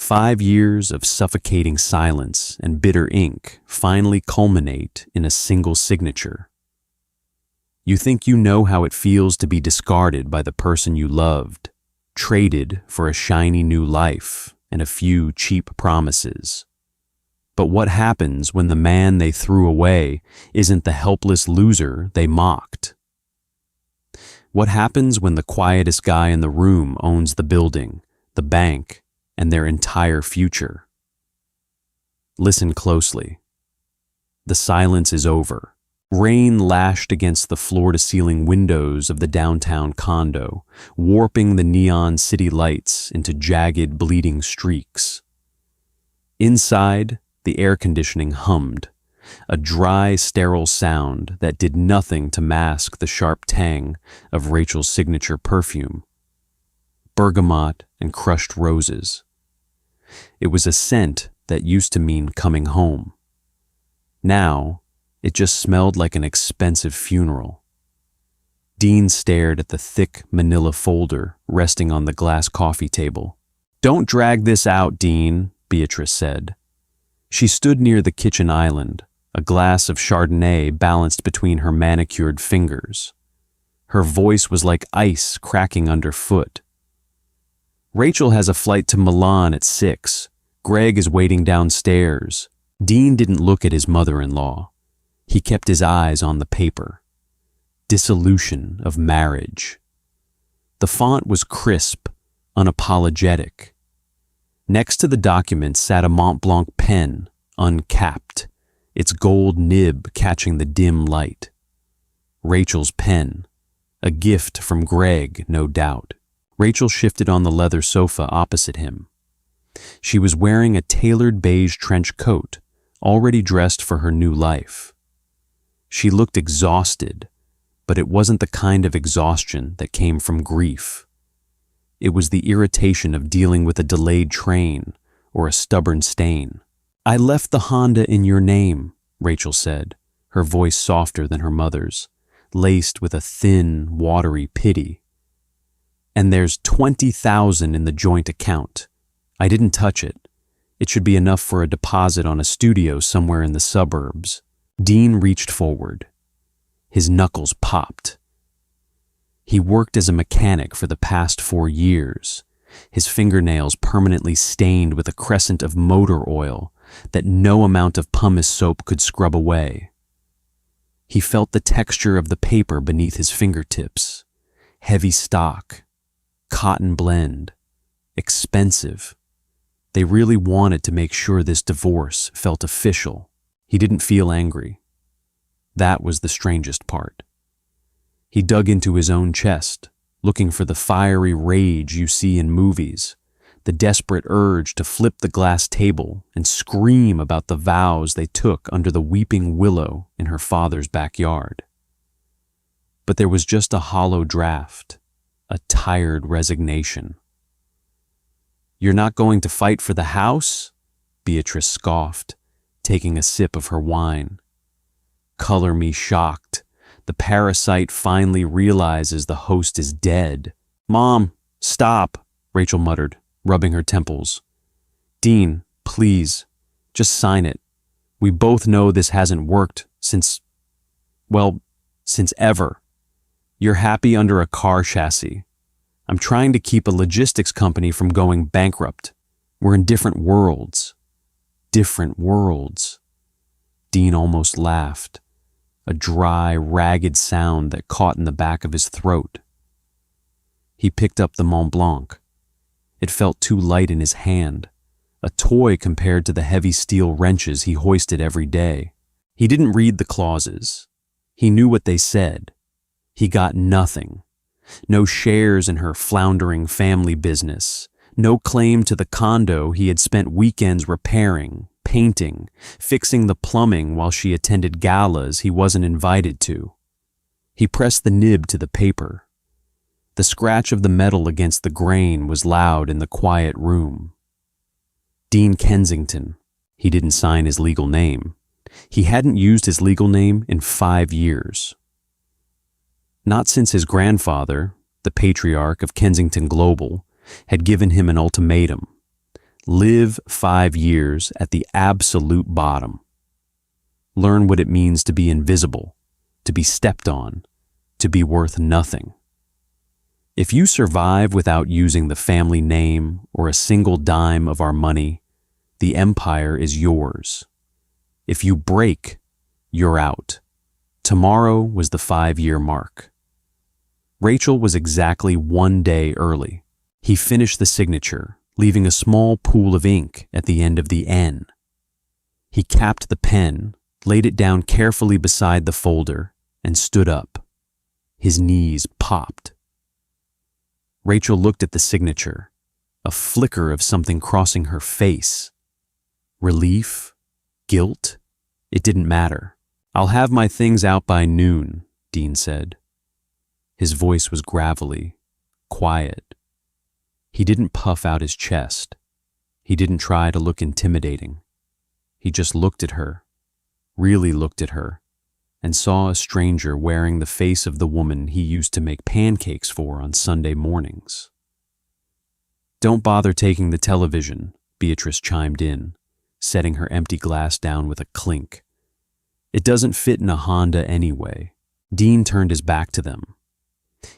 5 years of suffocating silence and bitter ink finally culminate in a single signature. You think you know how it feels to be discarded by the person you loved, traded for a shiny new life and a few cheap promises. But what happens when the man they threw away isn't the helpless loser they mocked? What happens when the quietest guy in the room owns the building, the bank, and their entire future? Listen closely. The silence is over. Rain lashed against the floor-to-ceiling windows of the downtown condo, warping the neon city lights into jagged, bleeding streaks. Inside, the air conditioning hummed, a dry, sterile sound that did nothing to mask the sharp tang of Rachel's signature perfume, bergamot and crushed roses. It was a scent that used to mean coming home. Now, it just smelled like an expensive funeral. Dean stared at the thick manila folder resting on the glass coffee table. "Don't drag this out, Dean," Beatrice said. She stood near the kitchen island, a glass of Chardonnay balanced between her manicured fingers. Her voice was like ice cracking underfoot. "Rachel has a flight to Milan at 6. Greg is waiting downstairs." Dean didn't look at his mother-in-law. He kept his eyes on the paper. Dissolution of marriage. The font was crisp, unapologetic. Next to the document sat a Mont Blanc pen, uncapped, its gold nib catching the dim light. Rachel's pen, a gift from Greg, no doubt. Rachel shifted on the leather sofa opposite him. She was wearing a tailored beige trench coat, already dressed for her new life. She looked exhausted, but it wasn't the kind of exhaustion that came from grief. It was the irritation of dealing with a delayed train or a stubborn stain. "I left the Honda in your name," Rachel said, her voice softer than her mother's, laced with a thin, watery pity. "And there's 20,000 in the joint account. I didn't touch it. It should be enough for a deposit on a studio somewhere in the suburbs." Dean reached forward. His knuckles popped. He worked as a mechanic for the past 4 years, his fingernails permanently stained with a crescent of motor oil that no amount of pumice soap could scrub away. He felt the texture of the paper beneath his fingertips. Heavy stock, cotton blend, expensive. They really wanted to make sure this divorce felt official. He didn't feel angry. That was the strangest part. He dug into his own chest, looking for the fiery rage you see in movies, the desperate urge to flip the glass table and scream about the vows they took under the weeping willow in her father's backyard. But there was just a hollow draft, a tired resignation. "You're not going to fight for the house?" Beatrice scoffed, taking a sip of her wine. "Color me shocked. The parasite finally realizes the host is dead." "Mom, stop," Rachel muttered, rubbing her temples. "Dean, please, just sign it. We both know this hasn't worked since ever. You're happy under a car chassis. I'm trying to keep a logistics company from going bankrupt. We're in different worlds." Different worlds. Dean almost laughed, a dry, ragged sound that caught in the back of his throat. He picked up the Mont Blanc. It felt too light in his hand, a toy compared to the heavy steel wrenches he hoisted every day. He didn't read the clauses. He knew what they said. He got nothing. No shares in her floundering family business. No claim to the condo he had spent weekends repairing, painting, fixing the plumbing while she attended galas he wasn't invited to. He pressed the nib to the paper. The scratch of the metal against the grain was loud in the quiet room. Dean Kensington. He didn't sign his legal name. He hadn't used his legal name in 5 years. Not since his grandfather, the patriarch of Kensington Global, had given him an ultimatum. Live 5 years at the absolute bottom. Learn what it means to be invisible, to be stepped on, to be worth nothing. If you survive without using the family name or a single dime of our money, the empire is yours. If you break, you're out. Tomorrow was the 5-year mark. Rachel was exactly 1 day early. He finished the signature, leaving a small pool of ink at the end of the N. He capped the pen, laid it down carefully beside the folder, and stood up. His knees popped. Rachel looked at the signature, a flicker of something crossing her face. Relief? Guilt? It didn't matter. "I'll have my things out by noon," Dean said. His voice was gravelly, quiet. He didn't puff out his chest. He didn't try to look intimidating. He just looked at her, really looked at her, and saw a stranger wearing the face of the woman he used to make pancakes for on Sunday mornings. "Don't bother taking the television," Beatrice chimed in, setting her empty glass down with a clink. "It doesn't fit in a Honda anyway." Dean turned his back to them.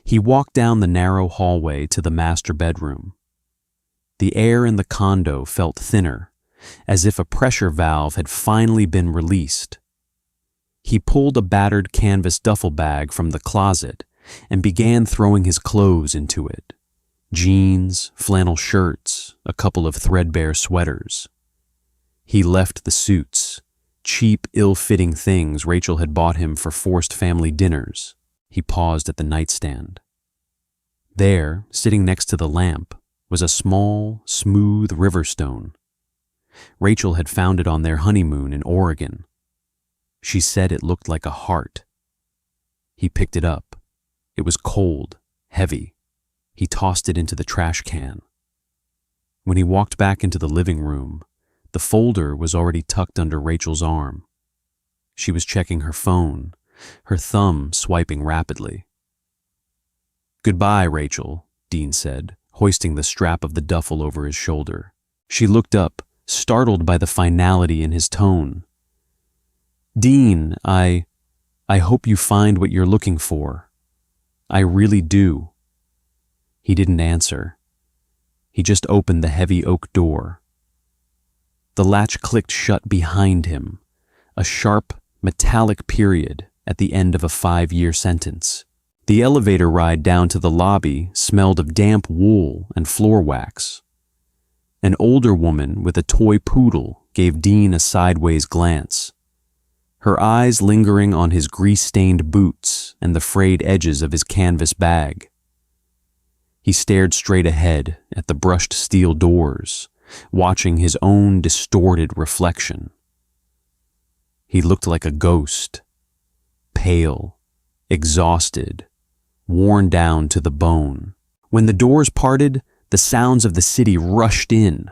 He walked down the narrow hallway to the master bedroom. The air in the condo felt thinner, as if a pressure valve had finally been released. He pulled a battered canvas duffel bag from the closet and began throwing his clothes into it. Jeans, flannel shirts, a couple of threadbare sweaters. He left the suits, cheap, ill-fitting things Rachel had bought him for forced family dinners. He paused at the nightstand. There, sitting next to the lamp, was a small, smooth river stone. Rachel had found it on their honeymoon in Oregon. She said it looked like a heart. He picked it up. It was cold, heavy. He tossed it into the trash can. When he walked back into the living room, the folder was already tucked under Rachel's arm. She was checking her phone, her thumb swiping rapidly. "Goodbye, Rachel," Dean said, hoisting the strap of the duffel over his shoulder. She looked up, startled by the finality in his tone. "Dean, I hope you find what you're looking for. I really do." He didn't answer. He just opened the heavy oak door. The latch clicked shut behind him, a sharp, metallic period at the end of a 5-year sentence. The elevator ride down to the lobby smelled of damp wool and floor wax. An older woman with a toy poodle gave Dean a sideways glance, her eyes lingering on his grease-stained boots and the frayed edges of his canvas bag. He stared straight ahead at the brushed steel doors, watching his own distorted reflection. He looked like a ghost, pale, exhausted, worn down to the bone. When the doors parted, the sounds of the city rushed in,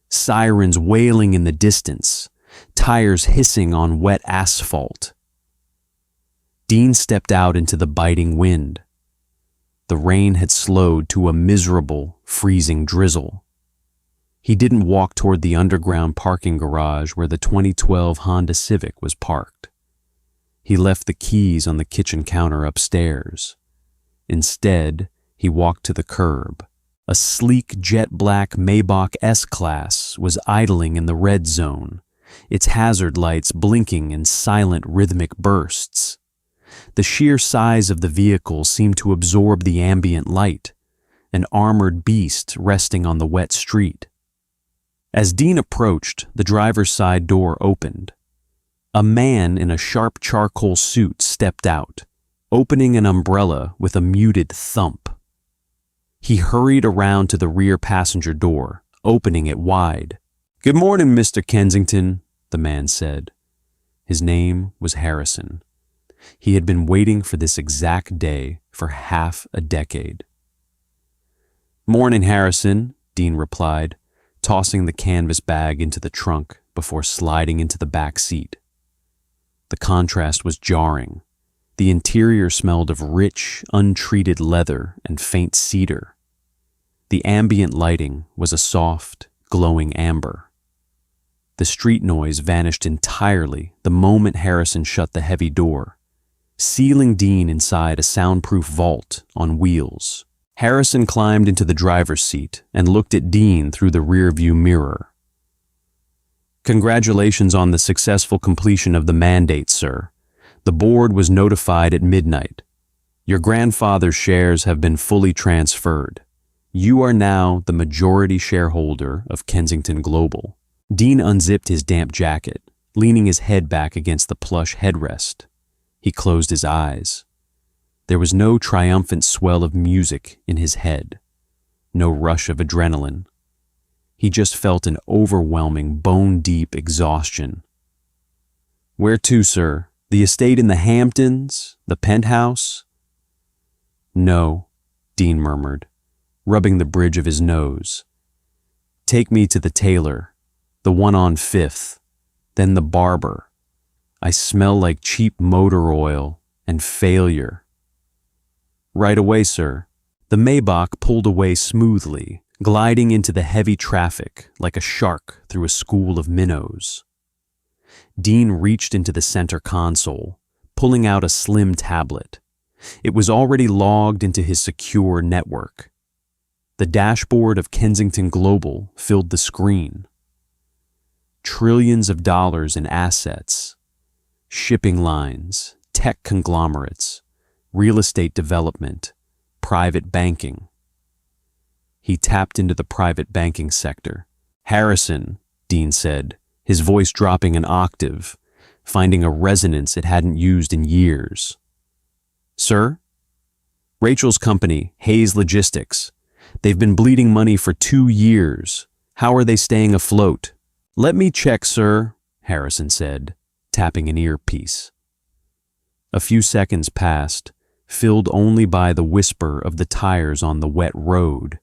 sirens wailing in the distance, tires hissing on wet asphalt. Dean stepped out into the biting wind. The rain had slowed to a miserable, freezing drizzle. He didn't walk toward the underground parking garage where the 2012 Honda Civic was parked. He left the keys on the kitchen counter upstairs. Instead, he walked to the curb. A sleek jet-black Maybach S-Class was idling in the red zone, its hazard lights blinking in silent rhythmic bursts. The sheer size of the vehicle seemed to absorb the ambient light, an armored beast resting on the wet street. As Dean approached, the driver's side door opened. A man in a sharp charcoal suit stepped out, opening an umbrella with a muted thump. He hurried around to the rear passenger door, opening it wide. "Good morning, Mr. Kensington," the man said. His name was Harrison. He had been waiting for this exact day for half a decade. "Morning, Harrison," Dean replied, tossing the canvas bag into the trunk before sliding into the back seat. The contrast was jarring. The interior smelled of rich, untreated leather and faint cedar. The ambient lighting was a soft, glowing amber. The street noise vanished entirely the moment Harrison shut the heavy door, sealing Dean inside a soundproof vault on wheels. Harrison climbed into the driver's seat and looked at Dean through the rearview mirror. "Congratulations on the successful completion of the mandate, sir. The board was notified at midnight. Your grandfather's shares have been fully transferred. You are now the majority shareholder of Kensington Global." Dean unzipped his damp jacket, leaning his head back against the plush headrest. He closed his eyes. There was no triumphant swell of music in his head, no rush of adrenaline. He just felt an overwhelming, bone-deep exhaustion. "Where to, sir? The estate in the Hamptons? The penthouse?" "No," Dean murmured, rubbing the bridge of his nose. "Take me to the tailor, the one on 5th, then the barber. I smell like cheap motor oil and failure." "Right away, sir." The Maybach pulled away smoothly, gliding into the heavy traffic like a shark through a school of minnows. Dean reached into the center console, pulling out a slim tablet. It was already logged into his secure network. The dashboard of Kensington Global filled the screen. Trillions of dollars in assets, shipping lines, tech conglomerates, real estate development, private banking. He tapped into the private banking sector. "Harrison," Dean said, his voice dropping an octave, finding a resonance it hadn't used in years. "Sir?" "Rachel's company, Heir Logistics. They've been bleeding money for 2 years. How are they staying afloat?" "Let me check, sir," Harrison said, tapping an earpiece. A few seconds passed, filled only by the whisper of the tires on the wet road.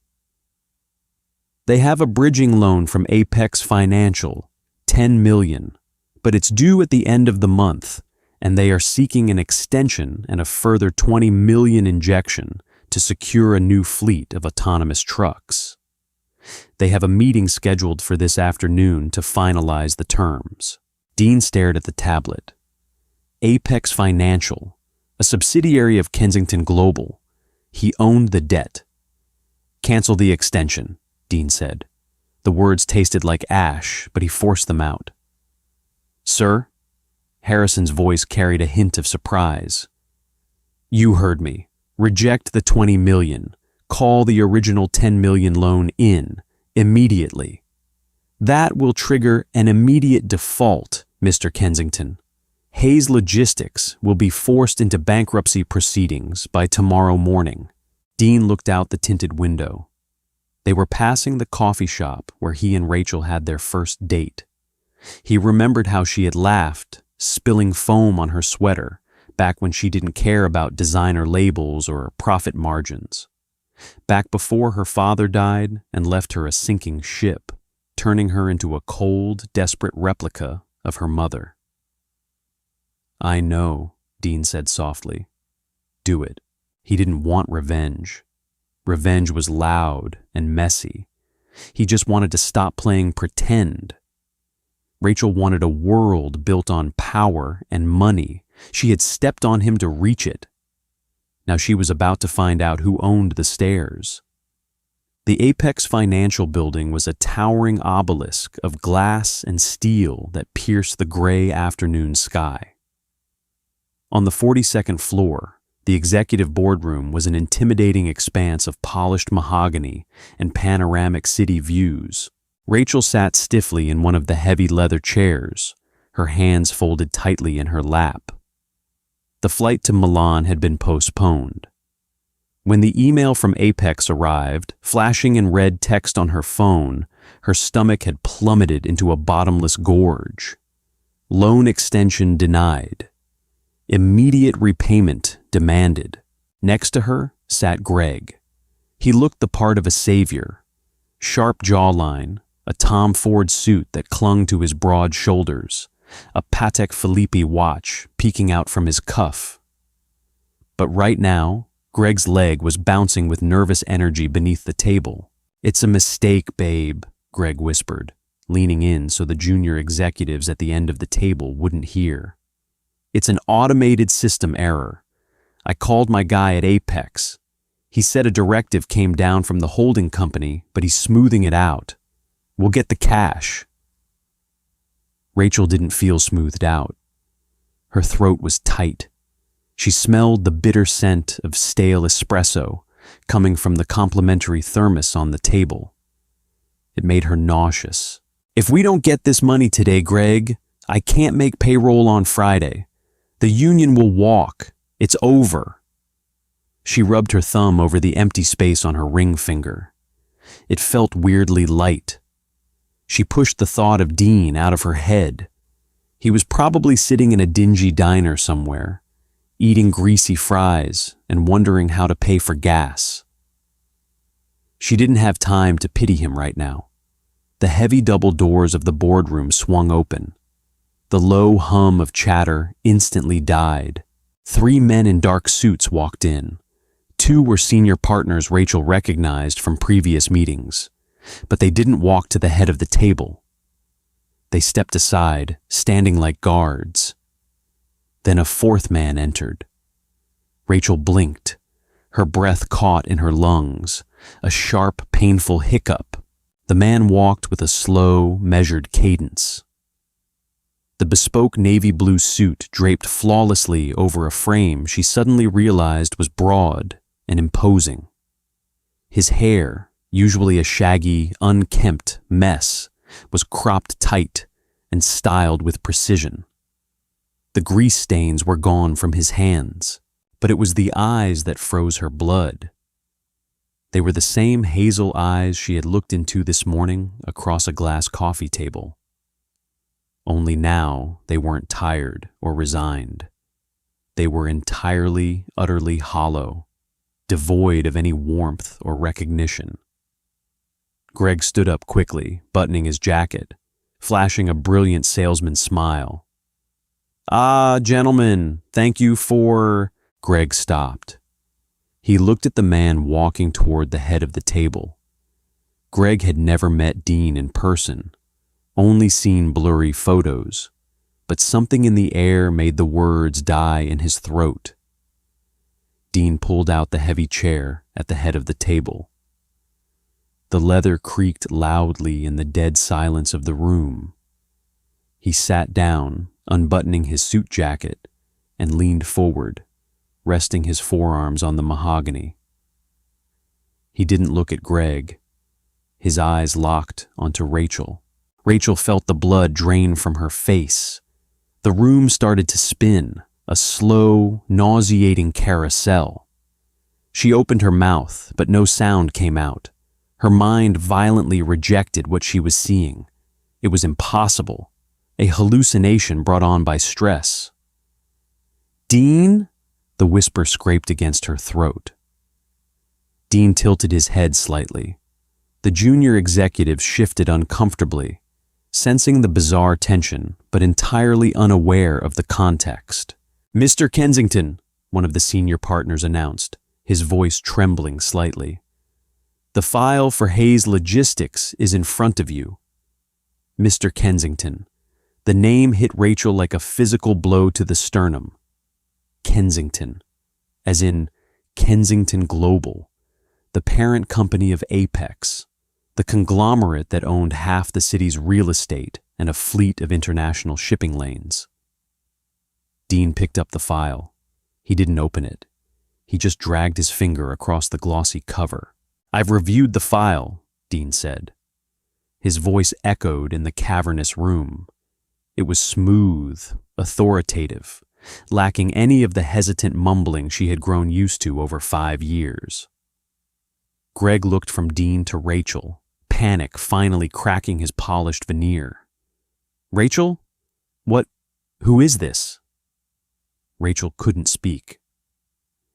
"They have a bridging loan from Apex Financial, $10 million, but it's due at the end of the month, and they are seeking an extension and a further $20 million injection to secure a new fleet of autonomous trucks. They have a meeting scheduled for this afternoon to finalize the terms." Dean stared at the tablet. Apex Financial, a subsidiary of Kensington Global. He owned the debt. "Cancel the extension," Dean said. The words tasted like ash, but he forced them out. "Sir?" Harrison's voice carried a hint of surprise. "You heard me. Reject the $20 million. Call the original $10 million loan in, immediately. That will trigger an immediate default, Mr. Kensington. Heir Logistics will be forced into bankruptcy proceedings by tomorrow morning." Dean looked out the tinted window. They were passing the coffee shop where he and Rachel had their first date. He remembered how she had laughed, spilling foam on her sweater, back when she didn't care about designer labels or profit margins. Back before her father died and left her a sinking ship, turning her into a cold, desperate replica of her mother. "I know," Dean said softly. "Do it." He didn't want revenge. Revenge was loud and messy. He just wanted to stop playing pretend. Rachel wanted a world built on power and money. She had stepped on him to reach it. Now she was about to find out who owned the stairs. The Apex Financial building was a towering obelisk of glass and steel that pierced the gray afternoon sky. On the 42nd floor, the executive boardroom was an intimidating expanse of polished mahogany and panoramic city views. Rachel sat stiffly in one of the heavy leather chairs, her hands folded tightly in her lap. The flight to Milan had been postponed. When the email from Apex arrived, flashing in red text on her phone, her stomach had plummeted into a bottomless gorge. Loan extension denied. Immediate repayment demanded. Next to her sat Greg. He looked the part of a savior. Sharp jawline, a Tom Ford suit that clung to his broad shoulders, a Patek Philippe watch peeking out from his cuff. But right now, Greg's leg was bouncing with nervous energy beneath the table. "It's a mistake, babe," Greg whispered, leaning in so the junior executives at the end of the table wouldn't hear. "It's an automated system error. I called my guy at Apex. He said a directive came down from the holding company, but he's smoothing it out. We'll get the cash." Rachel didn't feel smoothed out. Her throat was tight. She smelled the bitter scent of stale espresso coming from the complimentary thermos on the table. It made her nauseous. "If we don't get this money today, Greg, I can't make payroll on Friday. The union will walk. It's over." She rubbed her thumb over the empty space on her ring finger. It felt weirdly light. She pushed the thought of Dean out of her head. He was probably sitting in a dingy diner somewhere, eating greasy fries and wondering how to pay for gas. She didn't have time to pity him right now. The heavy double doors of the boardroom swung open. The low hum of chatter instantly died. 3 men in dark suits walked in. 2 were senior partners Rachel recognized from previous meetings, but they didn't walk to the head of the table. They stepped aside, standing like guards. Then a 4th man entered. Rachel blinked. Her breath caught in her lungs, a sharp, painful hiccup. The man walked with a slow, measured cadence. The bespoke navy blue suit draped flawlessly over a frame she suddenly realized was broad and imposing. His hair, usually a shaggy, unkempt mess, was cropped tight and styled with precision. The grease stains were gone from his hands, but it was the eyes that froze her blood. They were the same hazel eyes she had looked into this morning across a glass coffee table. Only now they weren't tired or resigned. They were entirely, utterly hollow, devoid of any warmth or recognition. Greg stood up quickly, buttoning his jacket, flashing a brilliant salesman's smile. "Ah, gentlemen, thank you for—" Greg stopped. He looked at the man walking toward the head of the table. Greg had never met Dean in person, only seen blurry photos, but something in the air made the words die in his throat. Dean pulled out the heavy chair at the head of the table. The leather creaked loudly in the dead silence of the room. He sat down, unbuttoning his suit jacket, and leaned forward, resting his forearms on the mahogany. He didn't look at Greg. His eyes locked onto Rachel. Rachel felt the blood drain from her face. The room started to spin, a slow, nauseating carousel. She opened her mouth, but no sound came out. Her mind violently rejected what she was seeing. It was impossible, a hallucination brought on by stress. "Dean?" The whisper scraped against her throat. Dean tilted his head slightly. The junior executive shifted uncomfortably, sensing the bizarre tension, but entirely unaware of the context. "Mr. Kensington," one of the senior partners announced, his voice trembling slightly. "The file for Heir's logistics is in front of you." Mr. Kensington. The name hit Rachel like a physical blow to the sternum. Kensington, as in Kensington Global, the parent company of Apex, the conglomerate that owned half the city's real estate and a fleet of international shipping lanes. Dean picked up the file. He didn't open it. He just dragged his finger across the glossy cover. "I've reviewed the file," Dean said. His voice echoed in the cavernous room. It was smooth, authoritative, lacking any of the hesitant mumbling she had grown used to over 5 years. Greg looked from Dean to Rachel, panic finally cracking his polished veneer. "Rachel? Who is this?" Rachel couldn't speak.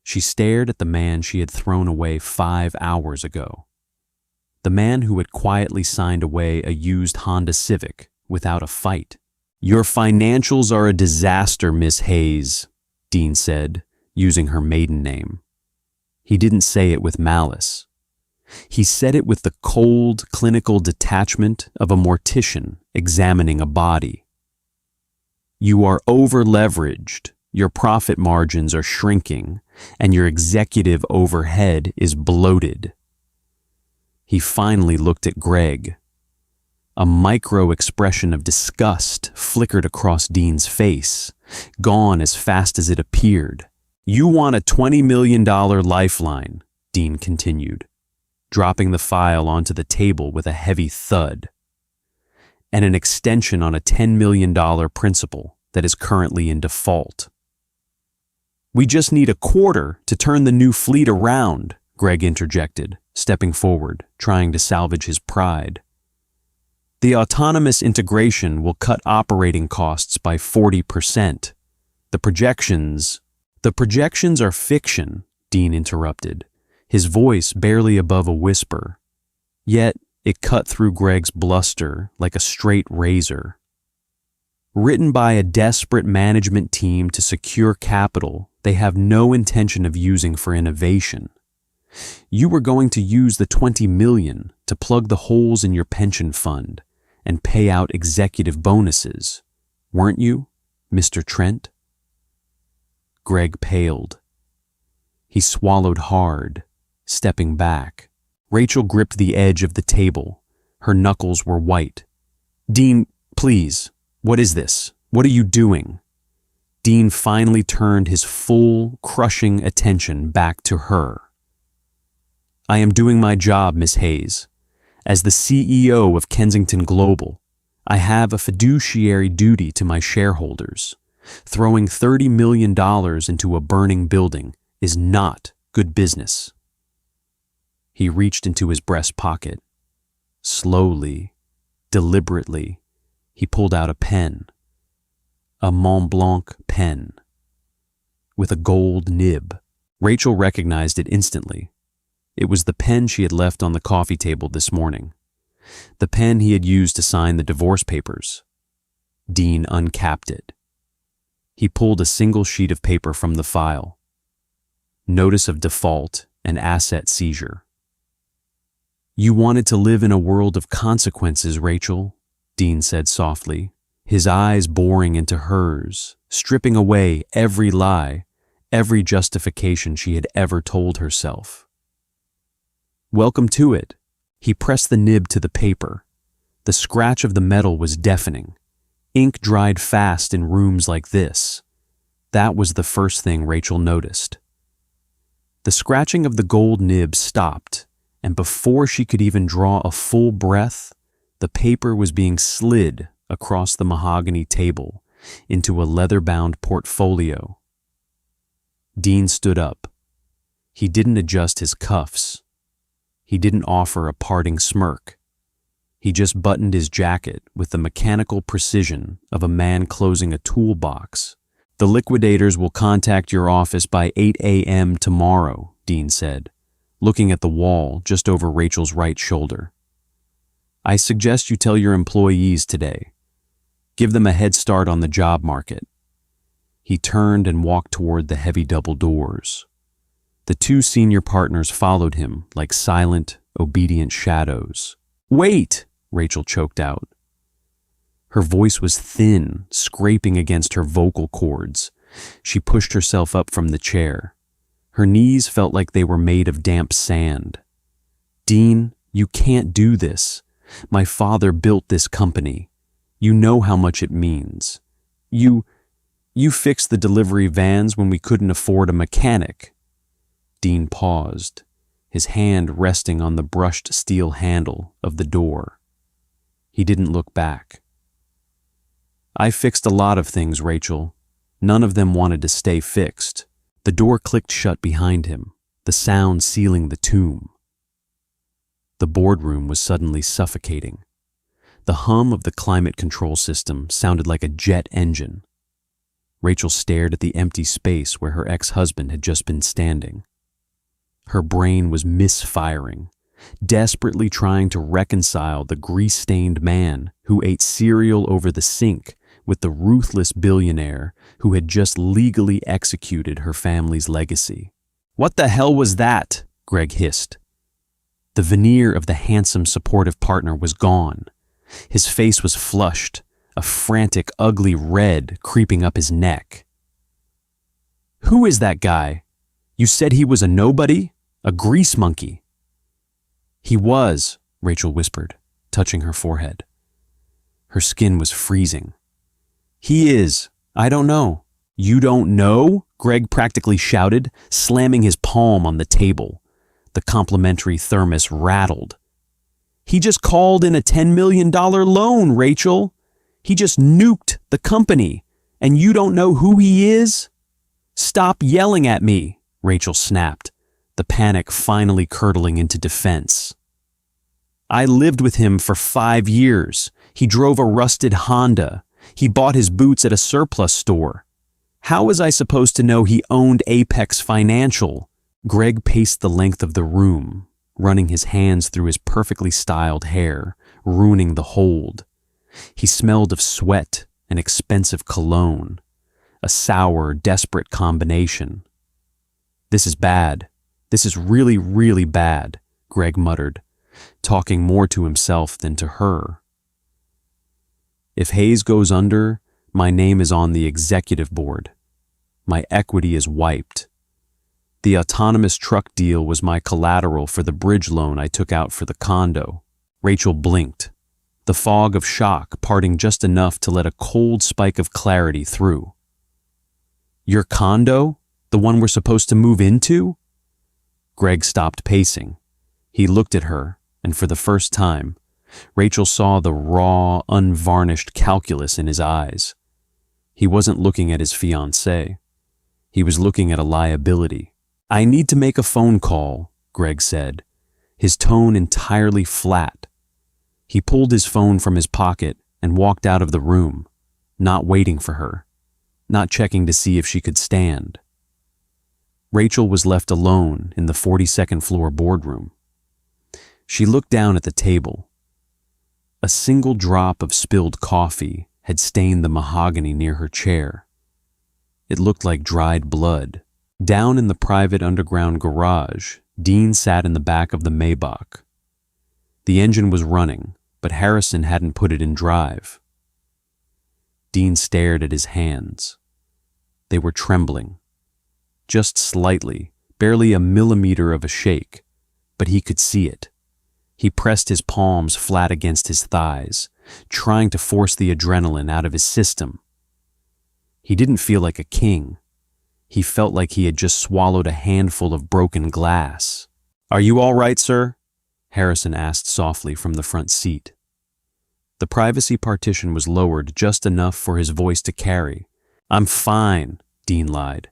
She stared at the man she had thrown away 5 hours ago. The man who had quietly signed away a used Honda Civic without a fight. "Your financials are a disaster, Miss Hayes," Dean said, using her maiden name. He didn't say it with malice. He said it with the cold, clinical detachment of a mortician examining a body. You are over-leveraged, your profit margins are shrinking, and your executive overhead is bloated. He finally looked at Greg. A micro-expression of disgust flickered across Dean's face, gone as fast as it appeared. You want a $20 million lifeline, Dean continued, dropping the file onto the table with a heavy thud, and an extension on a $10 million principal that is currently in default. We just need a quarter to turn the new fleet around, Greg interjected, stepping forward, trying to salvage his pride. The autonomous integration will cut operating costs by 40%. The projections are fiction, Dean interrupted, his voice barely above a whisper. Yet it cut through Greg's bluster like a straight razor. Written by a desperate management team to secure capital they have no intention of using for innovation. You were going to use the $20 million to plug the holes in your pension fund and pay out executive bonuses, weren't you, Mr. Trent? Greg paled. He swallowed hard, stepping back. Rachel gripped the edge of the table. Her knuckles were white. Dean, please, what is this? What are you doing? Dean finally turned his full, crushing attention back to her. I am doing my job, Miss Hayes. As the CEO of Kensington Global, I have a fiduciary duty to my shareholders. Throwing $30 million into a burning building is not good business. He reached into his breast pocket. Slowly, deliberately, he pulled out a pen. A Mont Blanc pen. With a gold nib. Rachel recognized it instantly. It was the pen she had left on the coffee table this morning. The pen he had used to sign the divorce papers. Dean uncapped it. He pulled a single sheet of paper from the file. Notice of default and asset seizure. You wanted to live in a world of consequences, Rachel, Dean said softly, his eyes boring into hers, stripping away every lie, every justification she had ever told herself. Welcome to it. He pressed the nib to the paper. The scratch of the metal was deafening. Ink dried fast in rooms like this. That was the first thing Rachel noticed. The scratching of the gold nib stopped, and before she could even draw a full breath, the paper was being slid across the mahogany table into a leather-bound portfolio. Dean stood up. He didn't adjust his cuffs. He didn't offer a parting smirk. He just buttoned his jacket with the mechanical precision of a man closing a toolbox. The liquidators will contact your office by 8 a.m. tomorrow, Dean said, looking at the wall just over Rachel's right shoulder. I suggest you tell your employees today. Give them a head start on the job market. He turned and walked toward the heavy double doors. The two senior partners followed him like silent, obedient shadows. Wait! Rachel choked out. Her voice was thin, scraping against her vocal cords. She pushed herself up from the chair. Her knees felt like they were made of damp sand. Dean, you can't do this. My father built this company. You know how much it means. You fixed the delivery vans when we couldn't afford a mechanic. Dean paused, his hand resting on the brushed steel handle of the door. He didn't look back. I fixed a lot of things, Rachel. None of them wanted to stay fixed. The door clicked shut behind him, the sound sealing the tomb. The boardroom was suddenly suffocating. The hum of the climate control system sounded like a jet engine. Rachel stared at the empty space where her ex-husband had just been standing. Her brain was misfiring, desperately trying to reconcile the grease-stained man who ate cereal over the sink with the ruthless billionaire who had just legally executed her family's legacy. What the hell was that? Greg hissed. The veneer of the handsome, supportive partner was gone. His face was flushed, a frantic, ugly red creeping up his neck. "Who is that guy? You said he was a nobody? A grease monkey?" "He was," Rachel whispered, touching her forehead. Her skin was freezing. "He is. I don't know." "You don't know?" Greg practically shouted, slamming his palm on the table. The complimentary thermos rattled. "He just called in a $10 million loan, Rachel. He just nuked the company, and you don't know who he is?" "Stop yelling at me," Rachel snapped, the panic finally curdling into defense. "I lived with him for 5 years. He drove a rusted Honda. He bought his boots at a surplus store. How was I supposed to know he owned Apex Financial?" Greg paced the length of the room, running his hands through his perfectly styled hair, ruining the hold. He smelled of sweat and expensive cologne, a sour, desperate combination. "This is bad. This is really, really bad," Greg muttered, talking more to himself than to her. "If Hayes goes under, my name is on the executive board. My equity is wiped. The autonomous truck deal was my collateral for the bridge loan I took out for the condo." Rachel blinked, the fog of shock parting just enough to let a cold spike of clarity through. "Your condo? The one we're supposed to move into?" Greg stopped pacing. He looked at her, and for the first time, Rachel saw the raw, unvarnished calculus in his eyes. He wasn't looking at his fiancée. He was looking at a liability. "I need to make a phone call," Greg said, his tone entirely flat. He pulled his phone from his pocket and walked out of the room, not waiting for her, not checking to see if she could stand. Rachel was left alone in the 42nd floor boardroom. She looked down at the table. A single drop of spilled coffee had stained the mahogany near her chair. It looked like dried blood. Down in the private underground garage, Dean sat in the back of the Maybach. The engine was running, but Harrison hadn't put it in drive. Dean stared at his hands. They were trembling. Just slightly, barely a millimeter of a shake, but he could see it. He pressed his palms flat against his thighs, trying to force the adrenaline out of his system. He didn't feel like a king. He felt like he had just swallowed a handful of broken glass. "Are you all right, sir?" Harrison asked softly from the front seat. The privacy partition was lowered just enough for his voice to carry. "I'm fine," Dean lied.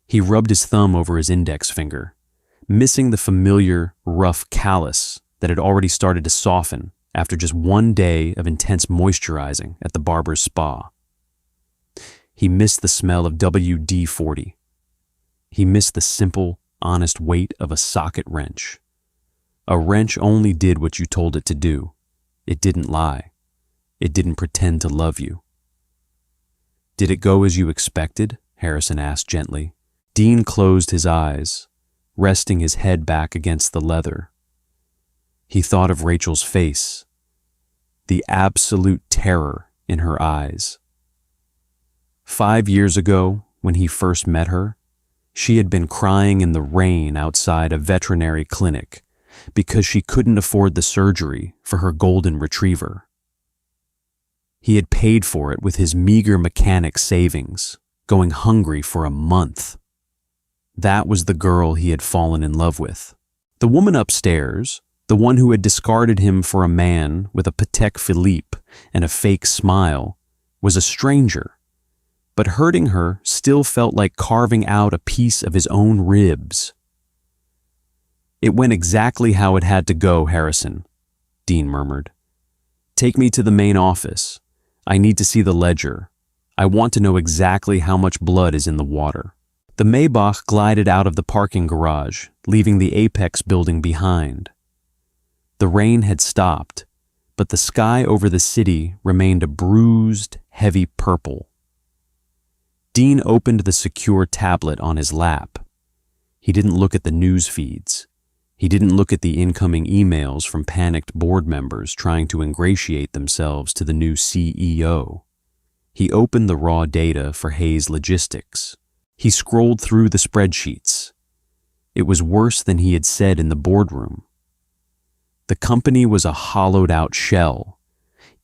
He rubbed his thumb over his index finger, missing the familiar, rough callus that had already started to soften after just one day of intense moisturizing at the barber's spa. He missed the smell of WD-40. He missed the simple, honest weight of a socket wrench. A wrench only did what you told it to do. It didn't lie. It didn't pretend to love you. "Did it go as you expected?" Harrison asked gently. Dean closed his eyes, resting his head back against the leather. He thought of Rachel's face, the absolute terror in her eyes. 5 years ago, when he first met her, she had been crying in the rain outside a veterinary clinic because she couldn't afford the surgery for her golden retriever. He had paid for it with his meager mechanic savings, going hungry for a month. That was the girl he had fallen in love with. The woman upstairs, the one who had discarded him for a man with a Patek Philippe and a fake smile, was a stranger. But hurting her still felt like carving out a piece of his own ribs. "It went exactly how it had to go, Harrison," Dean murmured. "Take me to the main office. I need to see the ledger. I want to know exactly how much blood is in the water." The Maybach glided out of the parking garage, leaving the Apex building behind. The rain had stopped, but the sky over the city remained a bruised, heavy purple. Dean opened the secure tablet on his lap. He didn't look at the news feeds. He didn't look at the incoming emails from panicked board members trying to ingratiate themselves to the new CEO. He opened the raw data for Heir's logistics. He scrolled through the spreadsheets. It was worse than he had said in the boardroom. The company was a hollowed-out shell,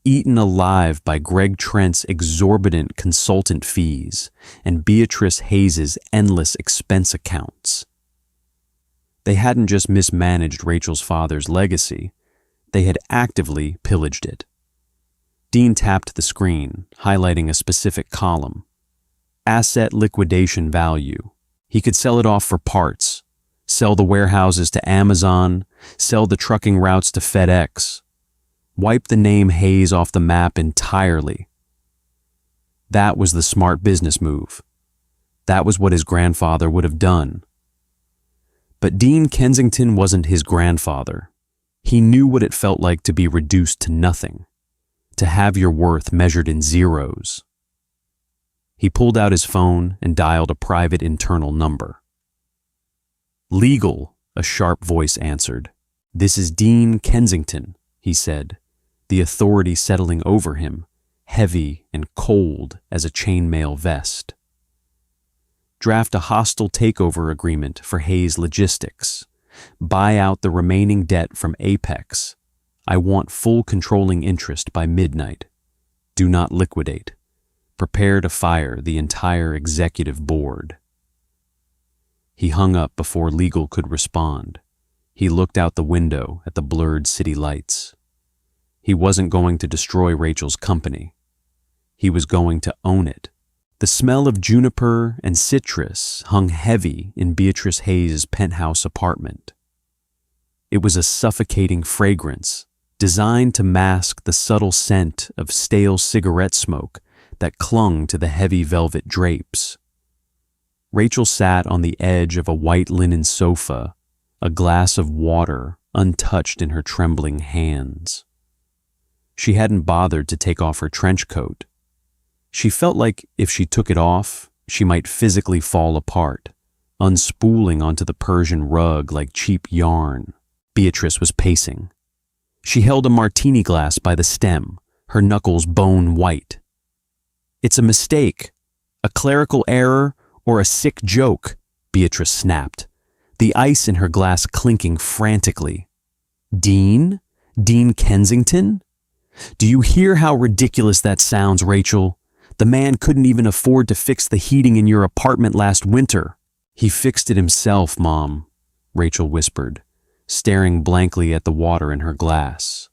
eaten alive by Greg Trent's exorbitant consultant fees and Beatrice Heir's endless expense accounts. They hadn't just mismanaged Rachel's father's legacy, they had actively pillaged it. Dean tapped the screen, highlighting a specific column. Asset liquidation value. He could sell it off for parts, sell the warehouses to Amazon, sell the trucking routes to FedEx, wipe the name Heir off the map entirely. That was the smart business move. That was what his grandfather would have done. But Dean Kensington wasn't his grandfather. He knew what it felt like to be reduced to nothing, to have your worth measured in zeros. He pulled out his phone and dialed a private internal number. "Legal," a sharp voice answered. "This is Dean Kensington," he said, the authority settling over him, heavy and cold as a chainmail vest. "Draft a hostile takeover agreement for Heir's logistics. Buy out the remaining debt from Apex. I want full controlling interest by midnight. Do not liquidate. Prepare to fire the entire executive board." He hung up before legal could respond. He looked out the window at the blurred city lights. He wasn't going to destroy Rachel's company. He was going to own it. The smell of juniper and citrus hung heavy in Beatrice Heir's penthouse apartment. It was a suffocating fragrance, designed to mask the subtle scent of stale cigarette smoke that clung to the heavy velvet drapes. Rachel sat on the edge of a white linen sofa, a glass of water untouched in her trembling hands. She hadn't bothered to take off her trench coat. She felt like if she took it off, she might physically fall apart, unspooling onto the Persian rug like cheap yarn. Beatrice was pacing. She held a martini glass by the stem, her knuckles bone white. "It's a mistake, a clerical error, or a sick joke," Beatrice snapped, the ice in her glass clinking frantically. "Dean? Dean Kensington? Do you hear how ridiculous that sounds, Rachel? The man couldn't even afford to fix the heating in your apartment last winter." "He fixed it himself, Mom," Rachel whispered, staring blankly at the water in her glass.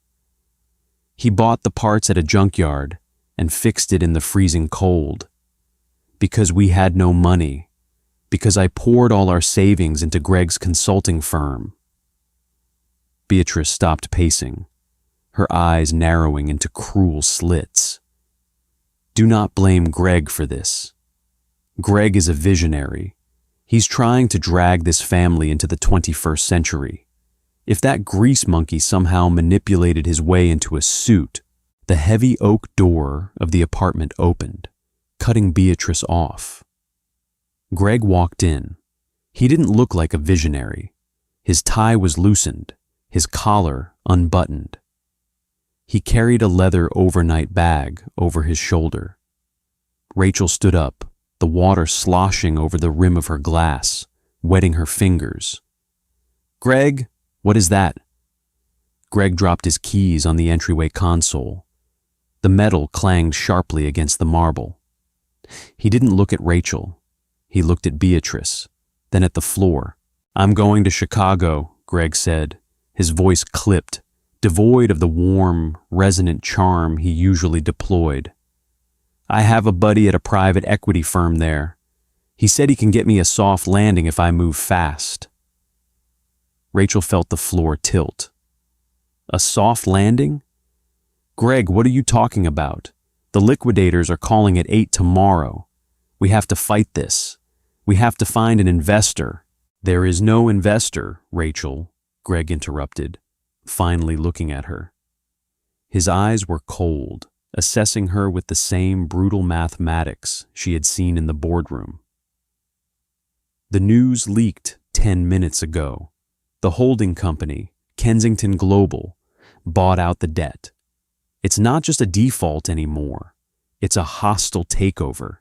"He bought the parts at a junkyard and fixed it in the freezing cold. Because we had no money. Because I poured all our savings into Greg's consulting firm." Beatrice stopped pacing, her eyes narrowing into cruel slits. "Do not blame Greg for this. Greg is a visionary. He's trying to drag this family into the 21st century. If that grease monkey somehow manipulated his way into a suit." The heavy oak door of the apartment opened, cutting Beatrice off. Greg walked in. He didn't look like a visionary. His tie was loosened, his collar unbuttoned. He carried a leather overnight bag over his shoulder. Rachel stood up, the water sloshing over the rim of her glass, wetting her fingers. "Greg, what is that?" Greg dropped his keys on the entryway console. The metal clanged sharply against the marble. He didn't look at Rachel. He looked at Beatrice, then at the floor. "I'm going to Chicago," Greg said, his voice clipped, devoid of the warm, resonant charm he usually deployed. "I have a buddy at a private equity firm there. He said he can get me a soft landing if I move fast." Rachel felt the floor tilt. "A soft landing? Greg, what are you talking about? The liquidators are calling at 8 tomorrow. We have to fight this. We have to find an investor." "There is no investor, Rachel," Greg interrupted, finally looking at her. His eyes were cold, assessing her with the same brutal mathematics she had seen in the boardroom. "The news leaked 10 minutes ago. The holding company, Kensington Global, bought out the debt. It's not just a default anymore. It's a hostile takeover.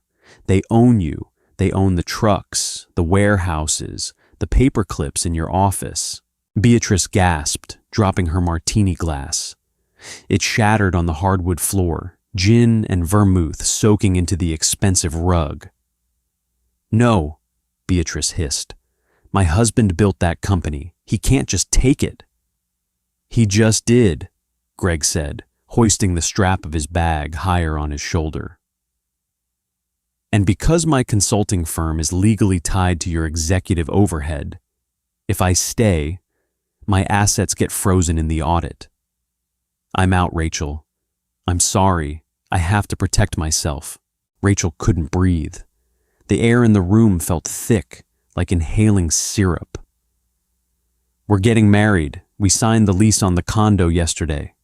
They own you. They own the trucks, the warehouses, the paper clips in your office. Beatrice gasped, dropping her martini glass. It shattered on the hardwood floor, gin and vermouth soaking into the expensive rug. "No," Beatrice hissed. "My husband built that company. He can't just take it." "He just did," Greg said, hoisting the strap of his bag higher on his shoulder. "And because my consulting firm is legally tied to your executive overhead, if I stay, my assets get frozen in the audit. I'm out, Rachel. I'm sorry. I have to protect myself." Rachel couldn't breathe. The air in the room felt thick, like inhaling syrup. "We're getting married. We signed the lease on the condo yesterday."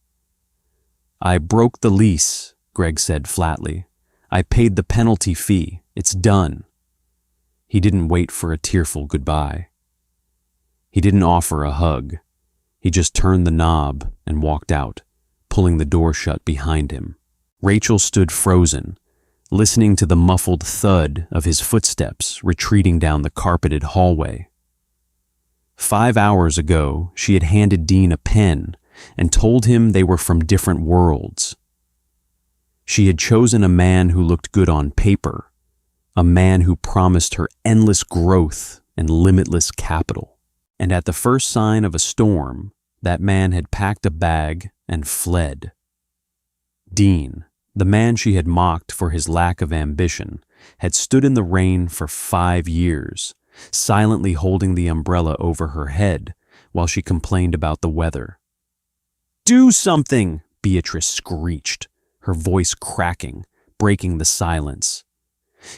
"I broke the lease," Greg said flatly. "I paid the penalty fee. It's done." He didn't wait for a tearful goodbye. He didn't offer a hug. He just turned the knob and walked out, pulling the door shut behind him. Rachel stood frozen, listening to the muffled thud of his footsteps retreating down the carpeted hallway. 5 hours ago, she had handed Dean a pen and told him they were from different worlds. She had chosen a man who looked good on paper, a man who promised her endless growth and limitless capital. And at the first sign of a storm, that man had packed a bag and fled. Dean, the man she had mocked for his lack of ambition, had stood in the rain for 5 years, silently holding the umbrella over her head while she complained about the weather. "Do something!" Beatrice screeched, her voice cracking, breaking the silence.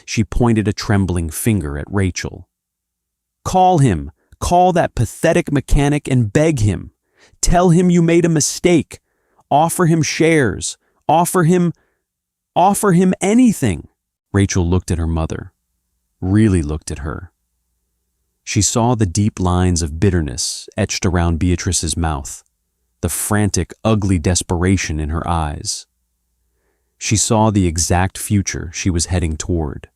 She pointed a trembling finger at Rachel. "Call him! Call that pathetic mechanic and beg him! Tell him you made a mistake! Offer him shares! Offer him anything!" Rachel looked at her mother, really looked at her. She saw the deep lines of bitterness etched around Beatrice's mouth, the frantic, ugly desperation in her eyes. She saw the exact future she was heading toward.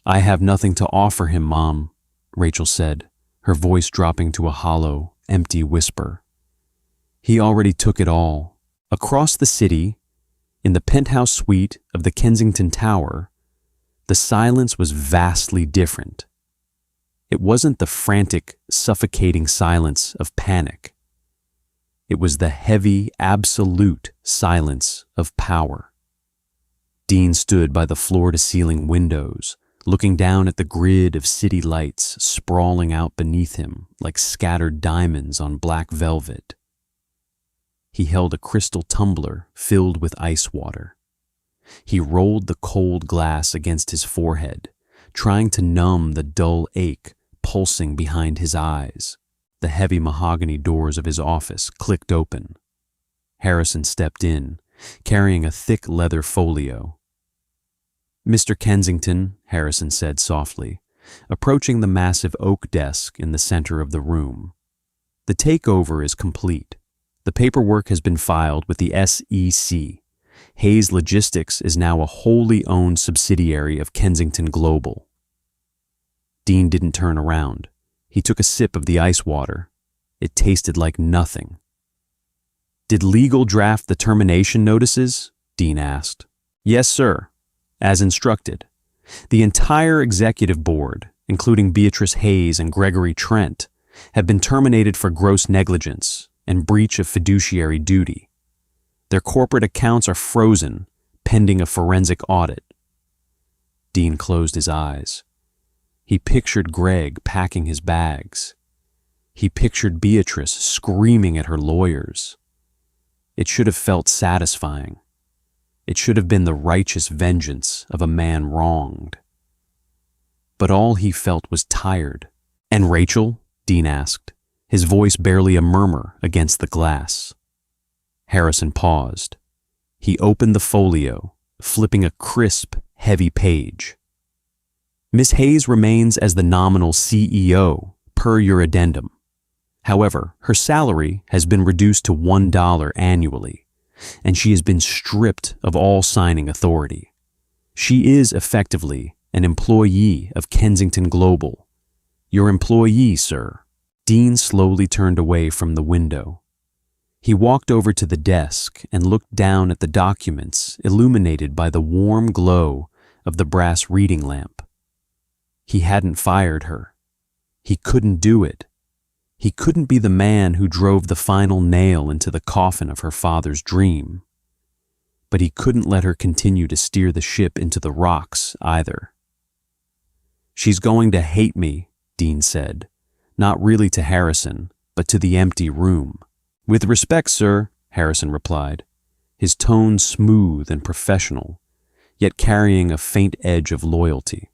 "I have nothing to offer him, Mom," Rachel said, her voice dropping to a hollow, empty whisper. "He already took it all. Across the city, in the penthouse suite of the Kensington Tower, the silence was vastly different. It wasn't the frantic, suffocating silence of panic. It was the heavy, absolute silence of power." Dean stood by the floor-to-ceiling windows, looking down at the grid of city lights sprawling out beneath him like scattered diamonds on black velvet. He held a crystal tumbler filled with ice water. He rolled the cold glass against his forehead, trying to numb the dull ache pulsing behind his eyes. The heavy mahogany doors of his office clicked open. Harrison stepped in, carrying a thick leather folio. "Mr. Kensington," Harrison said softly, approaching the massive oak desk in the center of the room. "The takeover is complete. The paperwork has been filed with the SEC. Hayes Logistics is now a wholly owned subsidiary of Kensington Global." Dean didn't turn around. He took a sip of the ice water. It tasted like nothing. "Did legal draft the termination notices?" Dean asked. "Yes, sir. As instructed. The entire executive board, including Beatrice Hayes and Gregory Trent, have been terminated for gross negligence and breach of fiduciary duty. Their corporate accounts are frozen, pending a forensic audit." Dean closed his eyes. He pictured Greg packing his bags. He pictured Beatrice screaming at her lawyers. It should have felt satisfying. It should have been the righteous vengeance of a man wronged. But all he felt was tired. "And Rachel?" Dean asked, his voice barely a murmur against the glass. Harrison paused. He opened the folio, flipping a crisp, heavy page. "Miss Hayes remains as the nominal CEO, per your addendum. However, her salary has been reduced to $1 annually, and she has been stripped of all signing authority. She is effectively an employee of Kensington Global. Your employee, sir. Dean slowly turned away from the window. He walked over to the desk and looked down at the documents illuminated by the warm glow of the brass reading lamp. He hadn't fired her. He couldn't do it. He couldn't be the man who drove the final nail into the coffin of her father's dream. But he couldn't let her continue to steer the ship into the rocks either. She's going to hate me, Dean said, not really to Harrison, but to the empty room. With respect, sir, Harrison replied, his tone smooth and professional, yet carrying a faint edge of loyalty.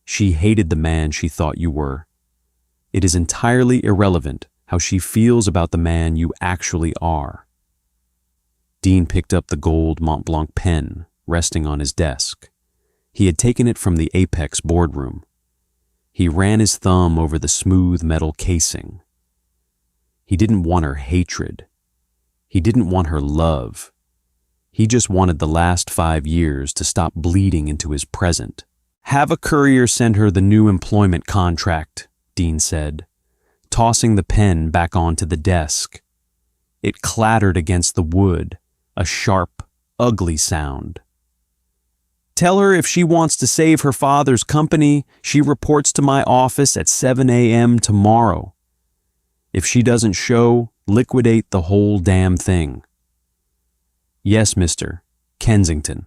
She hated the man she thought you were. It is entirely irrelevant how she feels about the man you actually are. Dean picked up the gold Montblanc pen resting on his desk. He had taken it from the Apex boardroom. He ran his thumb over the smooth metal casing. He didn't want her hatred. He didn't want her love. He just wanted the last 5 years to stop bleeding into his present. Have a courier send her the new employment contract, Dean said, tossing the pen back onto the desk. It clattered against the wood, a sharp, ugly sound. Tell her if she wants to save her father's company, she reports to my office at 7 a.m. tomorrow. If she doesn't show, liquidate the whole damn thing. Yes, Mr. Kensington.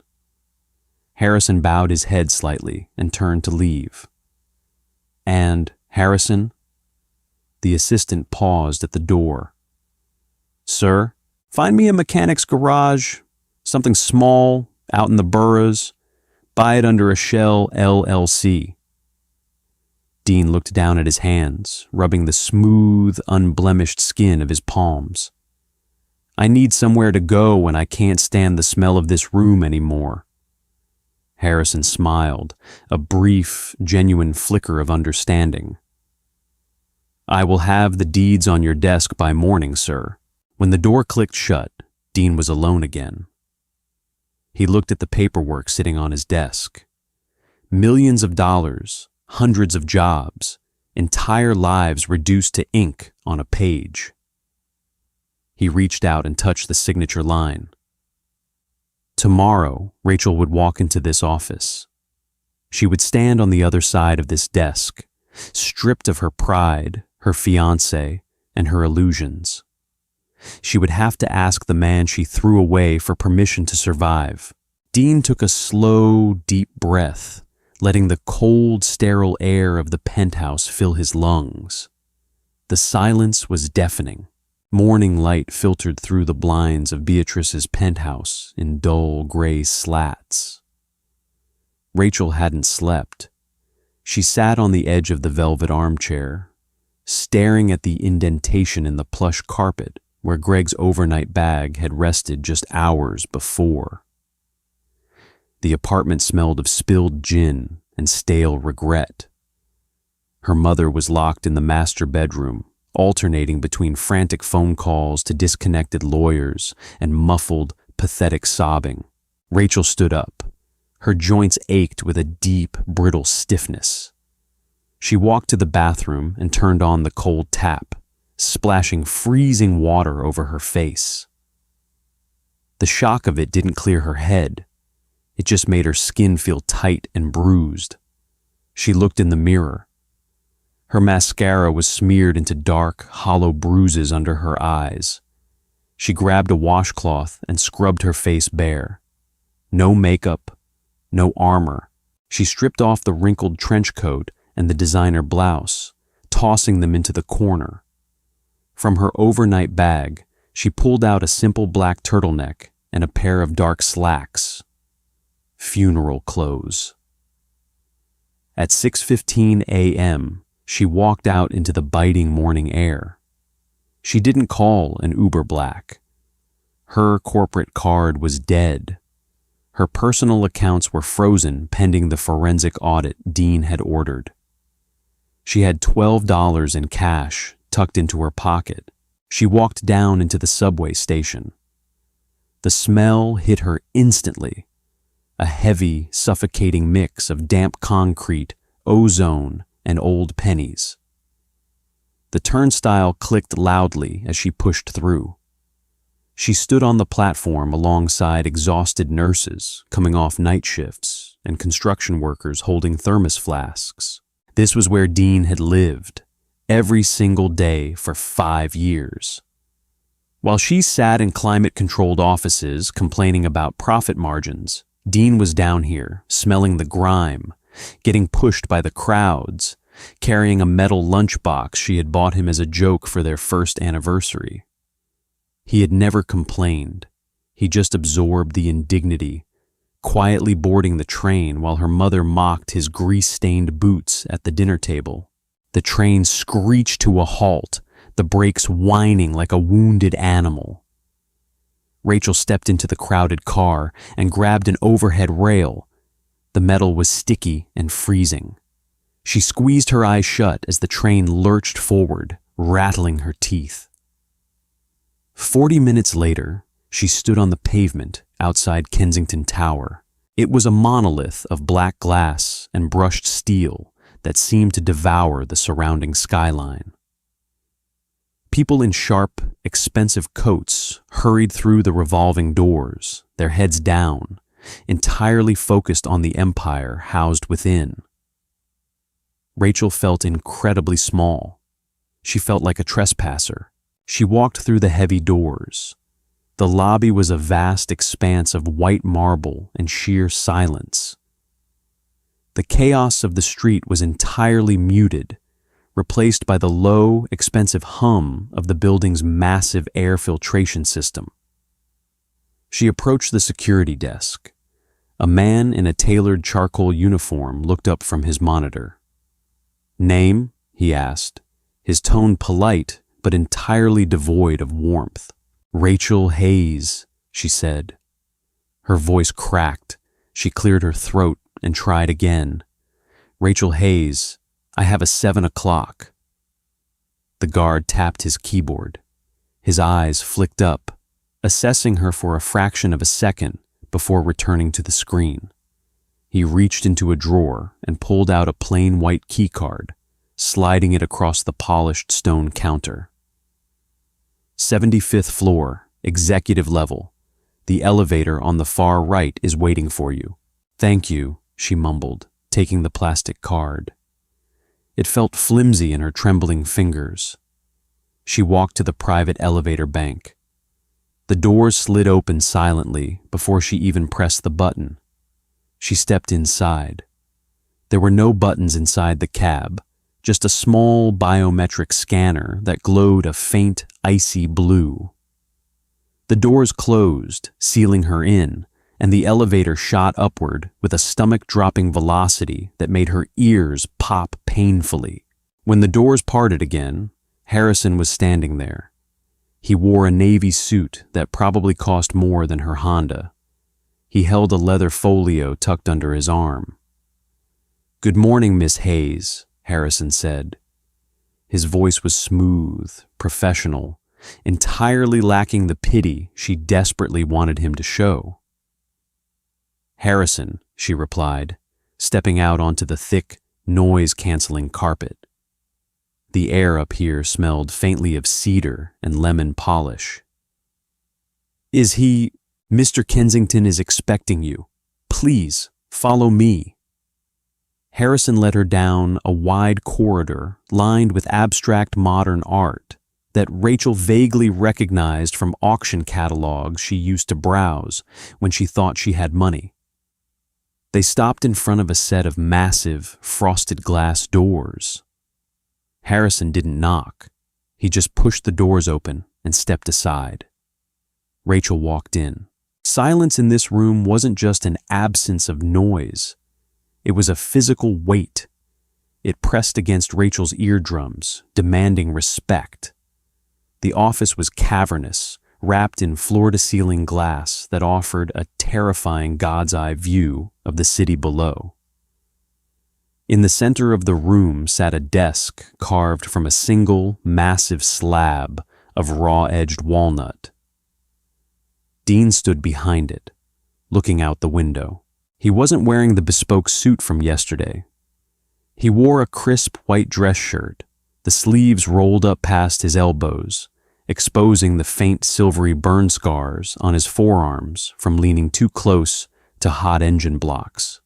Harrison bowed his head slightly and turned to leave. And, Harrison? The assistant paused at the door. Sir, find me a mechanic's garage, something small, out in the boroughs. Buy it under a Shell LLC. Dean looked down at his hands, rubbing the smooth, unblemished skin of his palms. I need somewhere to go when I can't stand the smell of this room anymore. Harrison smiled, a brief, genuine flicker of understanding. I will have the deeds on your desk by morning, sir. When the door clicked shut, Dean was alone again. He looked at the paperwork sitting on his desk. Millions of dollars, hundreds of jobs, entire lives reduced to ink on a page. He reached out and touched the signature line. Tomorrow, Rachel would walk into this office. She would stand on the other side of this desk, stripped of her pride, her fiancé, and her illusions. She would have to ask the man she threw away for permission to survive. Dean took a slow, deep breath, letting the cold, sterile air of the penthouse fill his lungs. The silence was deafening. Morning light filtered through the blinds of Beatrice's penthouse in dull gray slats. Rachel hadn't slept. She sat on the edge of the velvet armchair, staring at the indentation in the plush carpet where Greg's overnight bag had rested just hours before. The apartment smelled of spilled gin and stale regret. Her mother was locked in the master bedroom, alternating between frantic phone calls to disconnected lawyers and muffled, pathetic sobbing. Rachel stood up. Her joints ached with a deep, brittle stiffness. She walked to the bathroom and turned on the cold tap, splashing freezing water over her face. The shock of it didn't clear her head. It just made her skin feel tight and bruised. She looked in the mirror. Her mascara was smeared into dark, hollow bruises under her eyes. She grabbed a washcloth and scrubbed her face bare. No makeup, no armor. She stripped off the wrinkled trench coat and the designer blouse, tossing them into the corner. From her overnight bag, she pulled out a simple black turtleneck and a pair of dark slacks. Funeral clothes. At 6:15 a.m., she walked out into the biting morning air. She didn't call an Uber Black. Her corporate card was dead. Her personal accounts were frozen pending the forensic audit Dean had ordered. She had $12 in cash tucked into her pocket. She walked down into the subway station. The smell hit her instantly, a heavy, suffocating mix of damp concrete, ozone, and old pennies. The turnstile clicked loudly as she pushed through. She stood on the platform alongside exhausted nurses coming off night shifts and construction workers holding thermos flasks. This was where Dean had lived, every single day for 5 years. While she sat in climate-controlled offices complaining about profit margins, Dean was down here, smelling the grime, getting pushed by the crowds, carrying a metal lunchbox she had bought him as a joke for their first anniversary. He had never complained. He just absorbed the indignity, quietly boarding the train while her mother mocked his grease-stained boots at the dinner table. The train screeched to a halt, the brakes whining like a wounded animal. Rachel stepped into the crowded car and grabbed an overhead rail. The metal was sticky and freezing. She squeezed her eyes shut as the train lurched forward, rattling her teeth. 40 minutes later, she stood on the pavement outside Kensington Tower. It was a monolith of black glass and brushed steel that seemed to devour the surrounding skyline. People in sharp, expensive coats hurried through the revolving doors, their heads down, entirely focused on the empire housed within. Rachel felt incredibly small. She felt like a trespasser. She walked through the heavy doors. The lobby was a vast expanse of white marble and sheer silence. The chaos of the street was entirely muted, replaced by the low, expensive hum of the building's massive air filtration system. She approached the security desk. A man in a tailored charcoal uniform looked up from his monitor. "Name?" he asked, his tone polite but entirely devoid of warmth. "Rachel Hayes," she said. Her voice cracked. She cleared her throat and tried again. "Rachel Hayes, I have a 7 o'clock." The guard tapped his keyboard. His eyes flicked up, assessing her for a fraction of a second before returning to the screen. He reached into a drawer and pulled out a plain white keycard, sliding it across the polished stone counter. 75th floor, executive level. The elevator on the far right is waiting for you. "Thank you," she mumbled, taking the plastic card. It felt flimsy in her trembling fingers. She walked to the private elevator bank. The doors slid open silently before she even pressed the button. She stepped inside. There were no buttons inside the cab, just a small biometric scanner that glowed a faint, icy blue. The doors closed, sealing her in, and the elevator shot upward with a stomach-dropping velocity that made her ears pop painfully. When the doors parted again, Harrison was standing there. He wore a navy suit that probably cost more than her Honda. He held a leather folio tucked under his arm. "Good morning, Miss Hayes," Harrison said. His voice was smooth, professional, entirely lacking the pity she desperately wanted him to show. "Harrison," she replied, stepping out onto the thick, noise-canceling carpet. The air up here smelled faintly of cedar and lemon polish. "Is he... Mr. Kensington is expecting you. Please, follow me." Harrison led her down a wide corridor lined with abstract modern art that Rachel vaguely recognized from auction catalogs she used to browse when she thought she had money. They stopped in front of a set of massive, frosted glass doors. Harrison didn't knock. He just pushed the doors open and stepped aside. Rachel walked in. Silence in this room wasn't just an absence of noise. It was a physical weight. It pressed against Rachel's eardrums, demanding respect. The office was cavernous, wrapped in floor-to-ceiling glass that offered a terrifying God's-eye view of the city below. In the center of the room sat a desk carved from a single, massive slab of raw-edged walnut. Dean stood behind it, looking out the window. He wasn't wearing the bespoke suit from yesterday. He wore a crisp white dress shirt, the sleeves rolled up past his elbows, exposing the faint silvery burn scars on his forearms from leaning too close to hot engine blocks.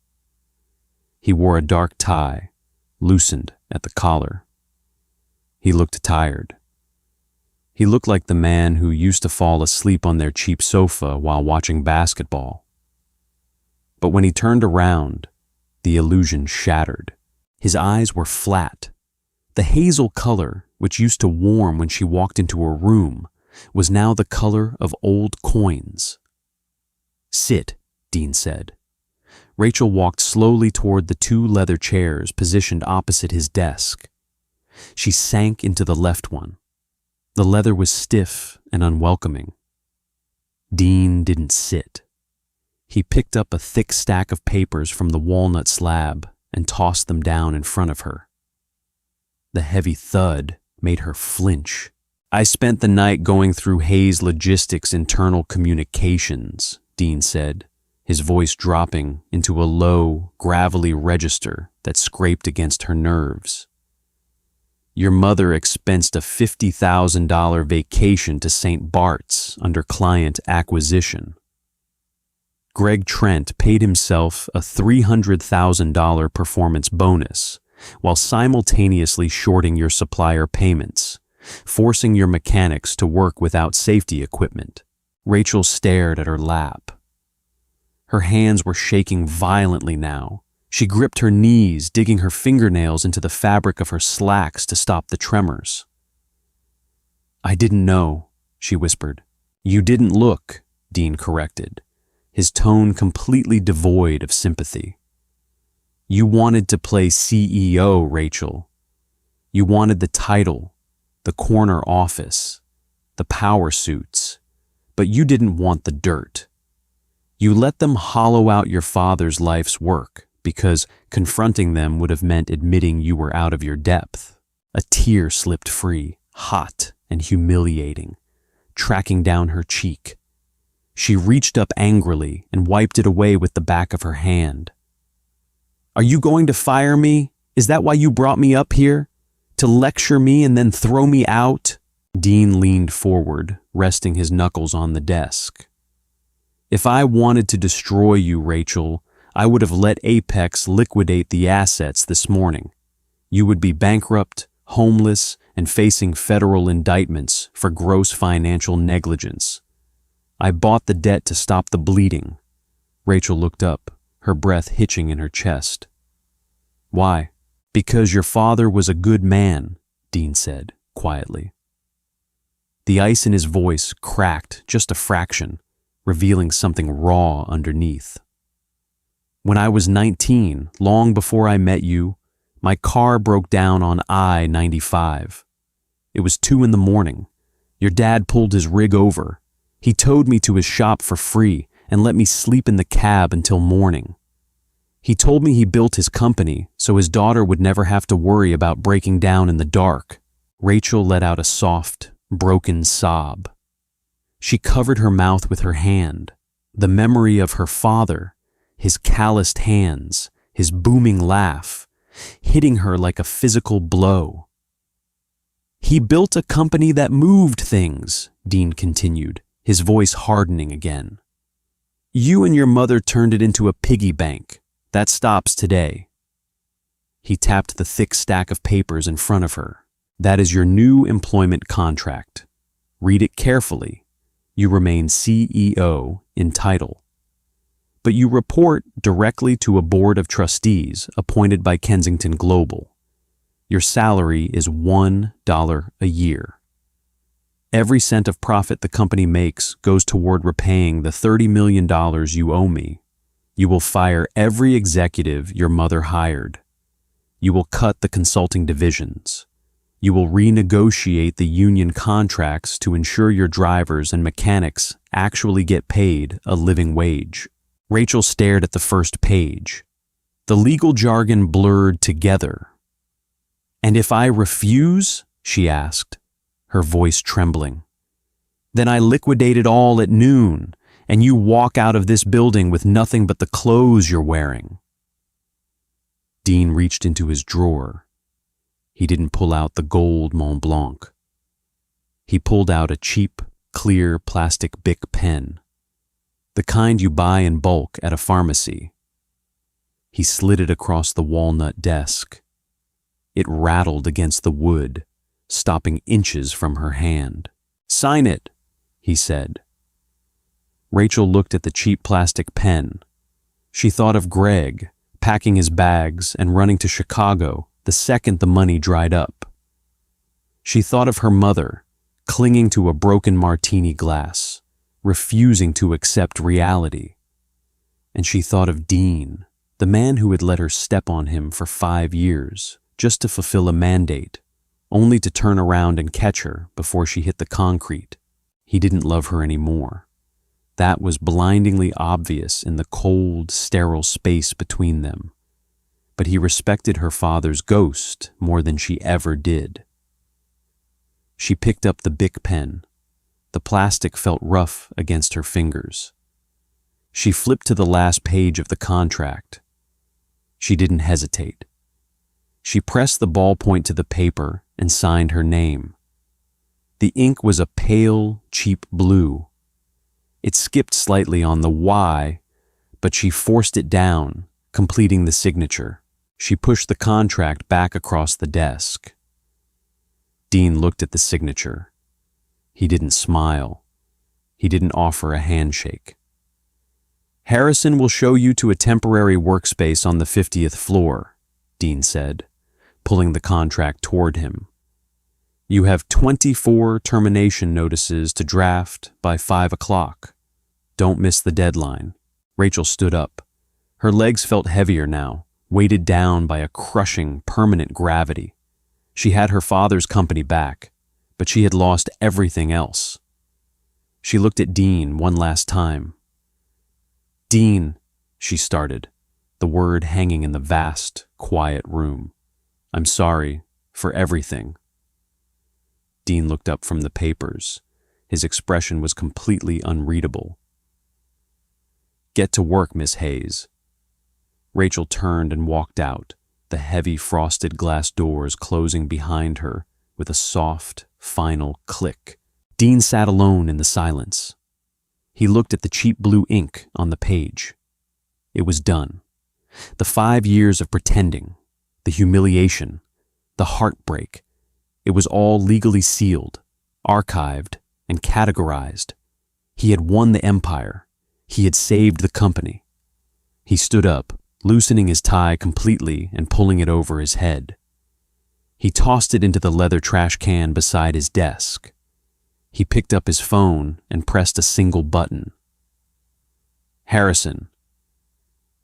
He wore a dark tie, loosened at the collar. He looked tired. He looked like the man who used to fall asleep on their cheap sofa while watching basketball. But when he turned around, the illusion shattered. His eyes were flat. The hazel color, which used to warm when she walked into a room, was now the color of old coins. "Sit," Dean said. Rachel walked slowly toward the two leather chairs positioned opposite his desk. She sank into the left one. The leather was stiff and unwelcoming. Dean didn't sit. He picked up a thick stack of papers from the walnut slab and tossed them down in front of her. The heavy thud made her flinch. "I spent the night going through Heir's logistics internal communications," Dean said, his voice dropping into a low, gravelly register that scraped against her nerves. "Your mother expensed a $50,000 vacation to St. Bart's under client acquisition. Greg Trent paid himself a $300,000 performance bonus while simultaneously shorting your supplier payments, forcing your mechanics to work without safety equipment." Rachel stared at her lap. Her hands were shaking violently now. She gripped her knees, digging her fingernails into the fabric of her slacks to stop the tremors. "I didn't know," she whispered. "You didn't look," Dean corrected, his tone completely devoid of sympathy. "You wanted to play CEO, Rachel. You wanted the title, the corner office, the power suits, but you didn't want the dirt. You let them hollow out your father's life's work because confronting them would have meant admitting you were out of your depth." A tear slipped free, hot and humiliating, tracking down her cheek. She reached up angrily and wiped it away with the back of her hand. "Are you going to fire me? Is that why you brought me up here? To lecture me and then throw me out?" Dean leaned forward, resting his knuckles on the desk. "If I wanted to destroy you, Rachel, I would have let Apex liquidate the assets this morning. You would be bankrupt, homeless, and facing federal indictments for gross financial negligence. I bought the debt to stop the bleeding." Rachel looked up, her breath hitching in her chest. "Why?" "Because your father was a good man," Dean said, quietly. The ice in his voice cracked just a fraction, revealing something raw underneath. "When I was 19, long before I met you, my car broke down on I-95. It was 2 a.m. Your dad pulled his rig over. He towed me to his shop for free and let me sleep in the cab until morning. He told me he built his company so his daughter would never have to worry about breaking down in the dark." Rachel let out a soft, broken sob. She covered her mouth with her hand. The memory of her father, his calloused hands, his booming laugh, hitting her like a physical blow. "He built a company that moved things," Dean continued, his voice hardening again. "You and your mother turned it into a piggy bank. That stops today." He tapped the thick stack of papers in front of her. "That is your new employment contract. Read it carefully. You remain CEO in title. But you report directly to a board of trustees appointed by Kensington Global. Your salary is $1 a year. Every cent of profit the company makes goes toward repaying the $30 million you owe me. You will fire every executive your mother hired. You will cut the consulting divisions. You will renegotiate the union contracts to ensure your drivers and mechanics actually get paid a living wage." Rachel stared at the first page. The legal jargon blurred together. "And if I refuse?" she asked, her voice trembling. "Then I liquidate it all at noon, and you walk out of this building with nothing but the clothes you're wearing." Dean reached into his drawer. He didn't pull out the gold Mont Blanc. He pulled out a cheap, clear plastic Bic pen, the kind you buy in bulk at a pharmacy. He slid it across the walnut desk. It rattled against the wood, stopping inches from her hand. "Sign it," he said. Rachel looked at the cheap plastic pen. She thought of Greg, packing his bags and running to Chicago the second the money dried up. She thought of her mother, clinging to a broken martini glass, refusing to accept reality. And she thought of Dean, the man who had let her step on him for 5 years, just to fulfill a mandate, only to turn around and catch her before she hit the concrete. He didn't love her anymore. That was blindingly obvious in the cold, sterile space between them. But he respected her father's ghost more than she ever did. She picked up the Bic pen. The plastic felt rough against her fingers. She flipped to the last page of the contract. She didn't hesitate. She pressed the ballpoint to the paper and signed her name. The ink was a pale, cheap blue. It skipped slightly on the Y, but she forced it down, completing the signature. She pushed the contract back across the desk. Dean looked at the signature. He didn't smile. He didn't offer a handshake. "Harrison will show you to a temporary workspace on the 50th floor," Dean said, pulling the contract toward him. "You have 24 termination notices to draft by 5 o'clock. Don't miss the deadline." Rachel stood up. Her legs felt heavier now, weighted down by a crushing, permanent gravity. She had her father's company back, but she had lost everything else. She looked at Dean one last time. "Dean," she started, the word hanging in the vast, quiet room. "I'm sorry for everything." Dean looked up from the papers. His expression was completely unreadable. "Get to work, Miss Hayes." Rachel turned and walked out, the heavy frosted glass doors closing behind her with a soft, final click. Dean sat alone in the silence. He looked at the cheap blue ink on the page. It was done. The 5 years of pretending, the humiliation, the heartbreak, it was all legally sealed, archived, and categorized. He had won the empire. He had saved the company. He stood up, loosening his tie completely and pulling it over his head. He tossed it into the leather trash can beside his desk. He picked up his phone and pressed a single button. "Harrison."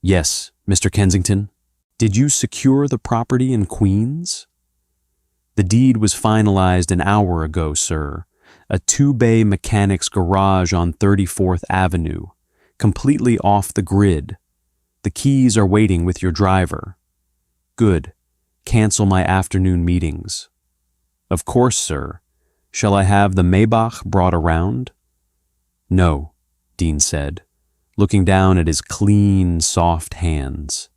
"Yes, Mr. Kensington." "Did you secure the property in Queens?" "The deed was finalized an hour ago, sir. A 2-bay mechanics garage on 34th Avenue, completely off the grid. The keys are waiting with your driver." "Good. Cancel my afternoon meetings." "Of course, sir. Shall I have the Maybach brought around?" "No," Dean said, looking down at his clean, soft hands.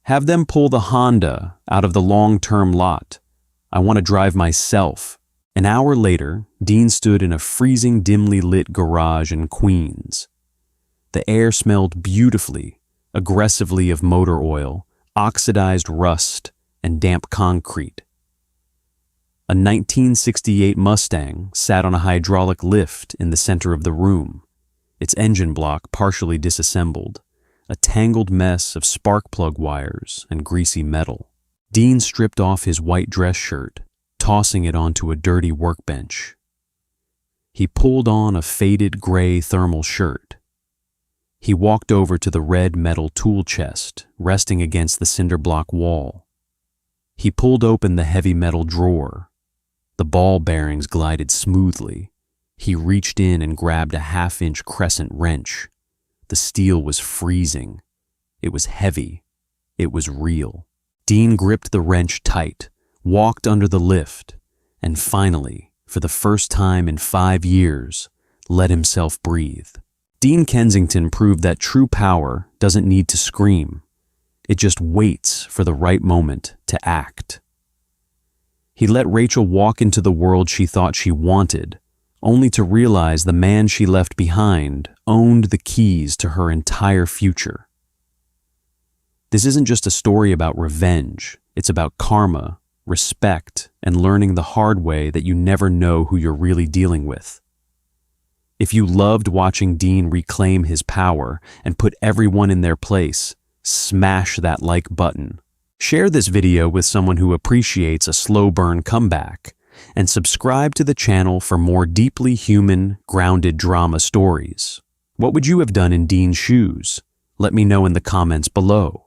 "Have them pull the Honda out of the long-term lot. I want to drive myself." An hour later, Dean stood in a freezing, dimly lit garage in Queens. The air smelled beautifully, aggressively of motor oil, oxidized rust, and damp concrete. A 1968 Mustang sat on a hydraulic lift in the center of the room, its engine block partially disassembled, a tangled mess of spark plug wires and greasy metal. Dean stripped off his white dress shirt, tossing it onto a dirty workbench. He pulled on a faded gray thermal shirt. He walked over to the red metal tool chest resting against the cinder block wall. He pulled open the heavy metal drawer. The ball bearings glided smoothly. He reached in and grabbed a 1/2-inch crescent wrench. The steel was freezing. It was heavy, It was real. Dean gripped the wrench tight, walked under the lift, and finally, for the first time in 5 years, let himself breathe. Dean Kensington proved that true power doesn't need to scream. It just waits for the right moment to act. He let Rachel walk into the world she thought she wanted, only to realize the man she left behind owned the keys to her entire future. This isn't just a story about revenge. It's about karma, respect, and learning the hard way that you never know who you're really dealing with. If you loved watching Dean reclaim his power and put everyone in their place, smash that like button. Share this video with someone who appreciates a slow burn comeback, and subscribe to the channel for more deeply human, grounded drama stories. What would you have done in Dean's shoes? Let me know in the comments below.